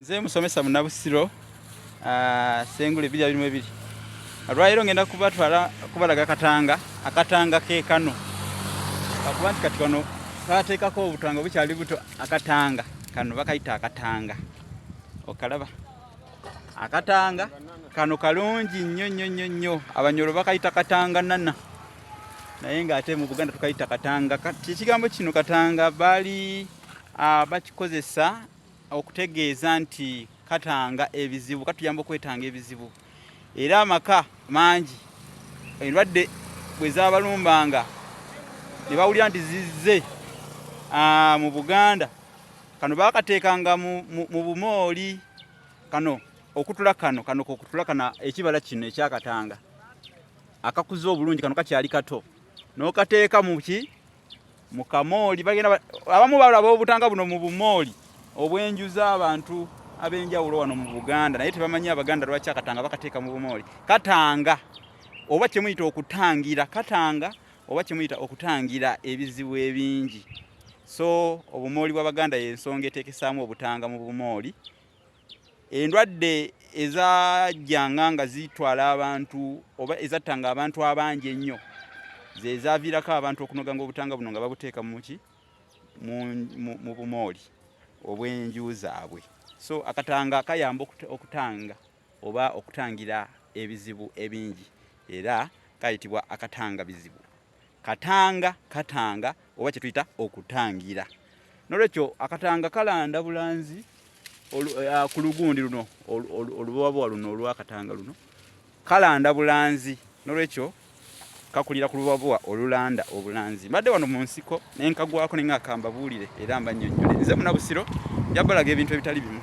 Nze musomesa Munnabusiro sengule 2022. Alwairo ngenda kubatwala kubalaga Katanga, akatanga ke kano. Akubanti kati kano kateekako obutanga bukyali buto akatanga kano bakayita akatanga. Okalaba akatanga kano kalungi nnyo abanyoro bakayita katanga nana. Naye nga ate mu Buganda tukayita katanga. Kigambo kino katanga bali bakikozesa okutegeeza nti katanga ebizibu, katuyamba okwetanga ebizibu. Era amaka mangi endwadde bwe zaabalumbanga ne bawulira nti zizze mu Buganda, kano baakateekanga mu bumooli. Kano okutula kano kokutula kana ekibala kino ekyakatanga akakuza obulungi, kano kakyali kato n'okateeka mu Kamooli. Bagenda abamu balaba obutanga buno mu bumooli obwenjuza abantu ab'enjawulo wano mu Buganda, naye tebamanyi Abaganda lwaki akatanga bakateeka mu bumooli. Katanga oba kyemuyita okutangira, katanga oba kyemuyita okutangira ebizibu ebingi. So obumooli bw'Abaganda y'ensonga eteekesaamu obutanga mu bumooli. Endwadde ezajjanga nga zitwala abantu oba ezattanga abantu abangi ennyo ze zaaviirako abantu okunoga ng'obutanga buno nga babuteeka mu bumooli obw'enju zaabwe. So akatanga kayamba okutanga oba okutangira ebizibu ebingi, era kayitibwa akatanga bizibu. Katanga oba kye tuyita okutangira. Nolwekyo akatanga kalanda bulanzi ku lugundi luno olubabuwa luno olw'akatanga luno kalanda bulanzi. Nolwekyo kakulira ku lubabuwa olulanda obulanzi. Mbadde wano mu nsiko nenkagwako ne ngakamba buulire era mbannyonnyole. Nze Munnabusiro njabalaga ebintu ebitali bimu.